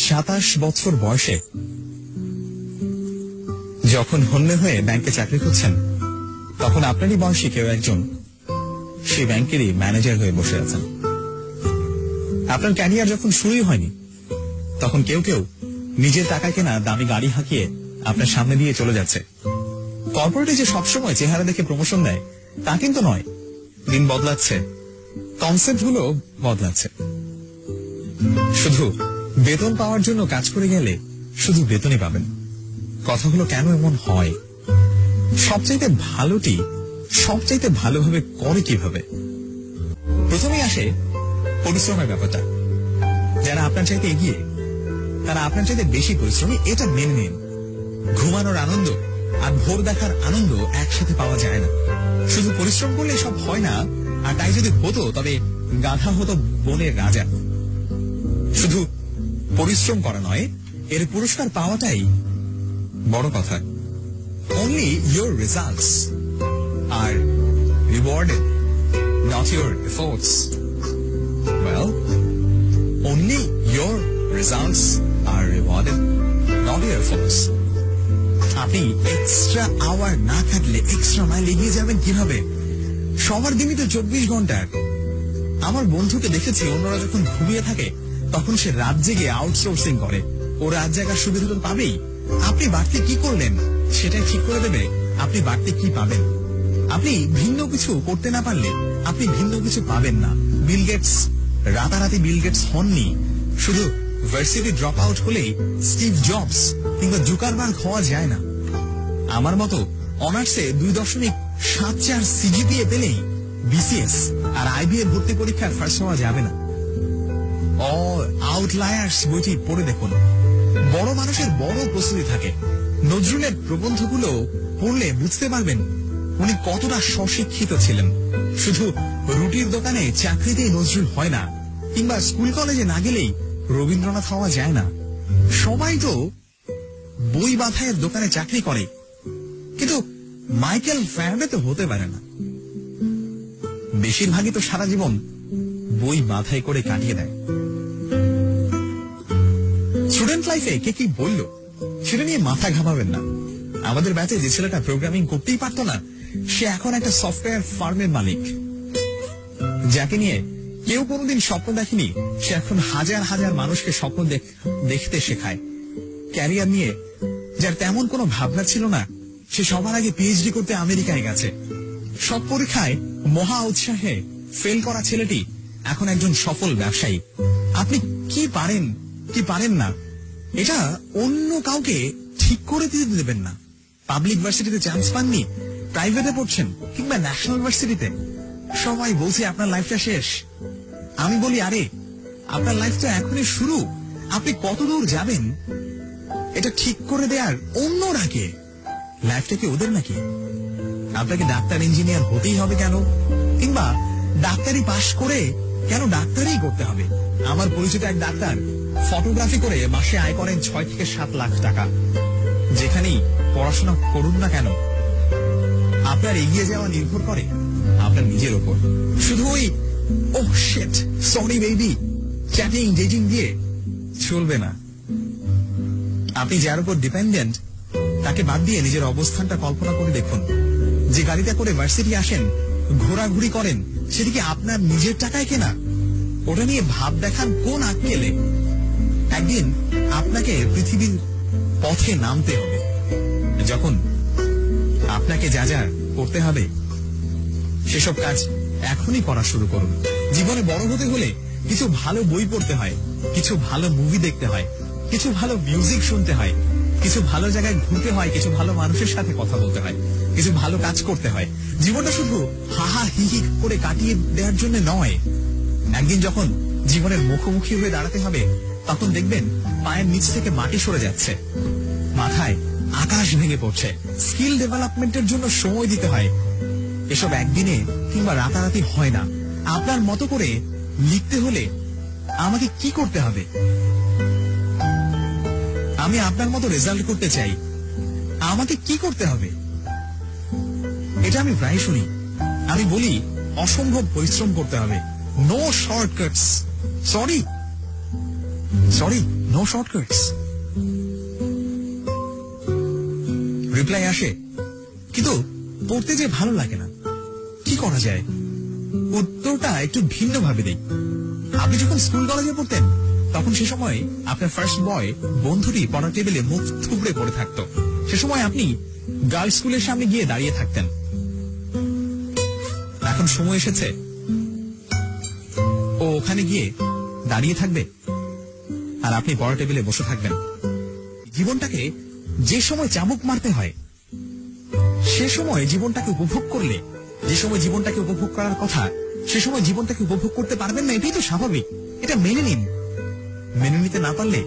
27 বছর বয়সে যখন হন্যে হয়ে ব্যাংকে চাকরি করছেন, তখন আপনারই বয়সী কেউ একজন সেই ব্যাংকেরই ম্যানেজার হয়ে বসে আছেন। আপনার ক্যারিয়ার যখন শুরুই হয়নি, তখন কেউ কেউ নিজের টাকায় কেনা দামি গাড়ি হাঁকিয়ে আপনার সামনে দিয়ে চলে যাচ্ছে। কর্পোরেটে যে সবসময় চেহারা দেখে প্রমোশন দেয় তা কিন্তু নয়। দিন বদলাচ্ছে, কনসেপ্ট গুলো বদলাচ্ছে। শুধু বেতন পাওয়ার জন্য কাজ করে গেলে শুধু বেতনই পাবেন। কথাগুলো কেন এমন হয়? সবচাইতে ভালোটি সবচাইতে ভালোভাবে করে কিভাবে? প্রথমেই আসে পরিশ্রমের ব্যাপারটা। যারা আপনার চাইতে এগিয়ে, তারা আপনার চাইতে বেশি পরিশ্রমী, এটা মেনে নিন। ঘুমানোর আনন্দ আর ভোর দেখার আনন্দ একসাথে পাওয়া যায় না। শুধু পরিশ্রম করলে সব হয় না, আর তাই যদি হতো তবে গাধা হতো বনের রাজা। শুধু পরিশ্রম করা নয়, এর পুরস্কার পাওয়াটাই বড় কথা। Only your results are rewarded, not your efforts. Well, only your results are rewarded, not your efforts. আপনি এক্সট্রা আওয়ার না খাটলে এক্সট্রা মাইল এগিয়ে যাবেন কিভাবে? সবার দিনই তো 24 ঘন্টার। আমার বন্ধুকে দেখেছি, অন্যরা যখন ঘুমিয়ে থাকে তখন সে রাত জেগে আউটসোর্সিং করে। ও রাত জাগার সুবিধা তো পাবেই। আপনি বাড়তি কি করলেন সেটাই ঠিক করে দেবে আপনি বাড়তি কি পাবেন। আপনি ভিন্ন কিছু করতে না পারলে আপনি ভিন্ন কিছু পাবেন না। বিল গেটস রাতারাতি বিল গেটস হননি। শুধু ভার্সিটি ড্রপ আউট হলেই স্টিভ জবস কিংবা জুকারবার্গ হওয়া যায় না। আমার মতো অনার্সে 2.74 সিজিপিএ পেলেই বিসিএস আর আইবিএ ভর্তি পরীক্ষার ফার্স্ট হওয়া যাবে না। অল আউটলায়ার্স বইটি পড়ে দেখুন। বড় মানুষের বড় প্রস্তুতি থাকে। নজরুলের প্রবন্ধগুলো পড়লে বুঝতে পারবেন উনি কতটা স্বশিক্ষিত ছিলেন। শুধু রুটির দোকানে চাকরিতেই নজরুল হয় না, কিংবা স্কুল কলেজে না গেলেই রবীন্দ্রনাথ হওয়া যায় না। সবাই তো বই বাঁধাইয়ের দোকানে চাকরি করে, কিন্তু মাইকেল ফ্যারাডে তো হতে পারে না। বেশিরভাগই তো সারা জীবন বই বাঁধাই করে কাটিয়ে দেয়। স্টুডেন্ট লাইফে কে কি বলল সেটা নিয়ে মাথা ঘামাবেন না। আমাদের ব্যাচে যে ছেলেটা প্রোগ্রামিং করতেই পারতো না, সে এখন একটা সফটওয়্যার ফার্মের মালিক। যাকে নিয়ে কেউ কোনোদিন স্বপ্ন দেখেনি, সে এখন হাজার হাজার মানুষকে স্বপ্ন দেখতে শেখায়। ক্যারিয়ার নিয়ে যার তেমন কোনো ভাবনা ছিল না, সে সবার আগে পিএইচডি করতে আমেরিকায় গেছে। সব পরীক্ষায় মহা উৎসাহে ফেল করা ছেলেটি এখন একজন সফল ব্যবসায়ী। আপনি কি পারেন কি পারেন না এটা অন্য কাউকে ঠিক করে দিতে দেবেন না। পাবলিক ভার্সিটিতে চান্স পাননি, প্রাইভেটে পড়ছেন কিংবা ন্যাশনাল ভার্সিটিতে, সবাই বলছে আপনার লাইফটা শেষ। আমি বলি, আরে আপনার লাইফ তো এখনই শুরু। আপনি কত দূর যাবেন এটা ঠিক করে দেয়ার অন্যরা কে? লাইফটা কি ওদের নাকি? আপনাকে ডাক্তার ইঞ্জিনিয়ার হতেই হবে কেন? কিংবা ডাক্তারি পাশ করে কেন ডাক্তারি করতে হবে? আমার পরিচিত এক ডাক্তার ফটোগ্রাফি করে মাসে আয় করেন 6 থেকে 7 লাখ টাকা। যেখানেই পড়াশোনা করুন না কেন, আপনার এগিয়ে যাওয়া নির্ভর করে আপনার নিজের উপর। শুধু ওই oh shit sorry baby chatting dating দিয়ে চলবে না। আপনি যার উপর ডিপেন্ডেন্ট তাকে বাদ দিয়ে নিজের অবস্থানটা কল্পনা করে দেখুন। যে গাড়িতে করে ভার্সিটি আসেন, ঘোরাঘুরি করেন, সেদিকে আপনার নিজের টাকায় কেনা। ওটা নিয়ে ভাব দেখান কোন আক্কেলে? একদিন আপনাকে পৃথিবীর পথে নামতে হবে। যখন আপনাকে যা যা করতে হবে সেসব কাজ এখনই করা শুরু করুন। জীবনে বড় হতে হলে কিছু ভালো বই পড়তে হয়, কিছু ভালো মুভি দেখতে হয়, কিছু ভালো মিউজিক শুনতে হয়, কিছু ভালো জায়গায় ঘুরতে হয়, কিছু ভালো মানুষের সাথে কথা বলতে হয়, কিছু ভালো কাজ করতে হয়। জীবনটা শুধু হাহা হি হি করে কাটিয়ে দেওয়ার জন্য নয়। একদিন যখন জীবনের মুখোমুখি হয়ে দাঁড়াতে হবে, তখন দেখবেন পায়ের নিচ থেকে মাটি সরে যাচ্ছে, মাথায় আকাশ ভেঙে পড়ছে। স্কিল ডেভেলপমেন্টের জন্য সময় দিতে হয়। এসব একদিনে কিংবা রাতারাতি হয় না। আপনার মতো করে লিখতে হলে আমাকে কি করতে হবে? আমি আপনার মতো রেজাল্ট করতে চাই, আমাকে কি করতে হবে? এটা আমি প্রায় শুনি। আমি বলি অসম্ভব পরিশ্রম করতে হবে, no shortcuts. Sorry, sorry, no shortcuts. Reply আসে, কিন্তু পড়তে যে ভালো লাগে না। কি করা যায়? উত্তরটা একটু ভিন্ন ভাবে দেই। আপনি যখন স্কুল কলেজে পড়তেন, তখন সে সময় আপনার ফার্স্ট বয় বন্ধুটি পড়ার টেবিলে মুখ থুবড়ে পড়ে থাকতো। সে সময় আপনি গার্লস স্কুলের সামনে গিয়ে দাঁড়িয়ে থাকতেন। এখন সময় এসেছে ও ওখানে গিয়ে দাঁড়িয়ে থাকবে, আর আপনি পড়ার টেবিলে বসে থাকবেন। জীবনটাকে যে সময় চাবুক মারতে হয়, সে সময় জীবনটাকে উপভোগ করলে, যে সময় জীবনটাকে উপভোগ করার কথা, সে সময় জীবনটাকে উপভোগ করতে পারবেন না। এটাই তো স্বাভাবিক। এটা মেনে নিন। মেনে নিতে না পারলে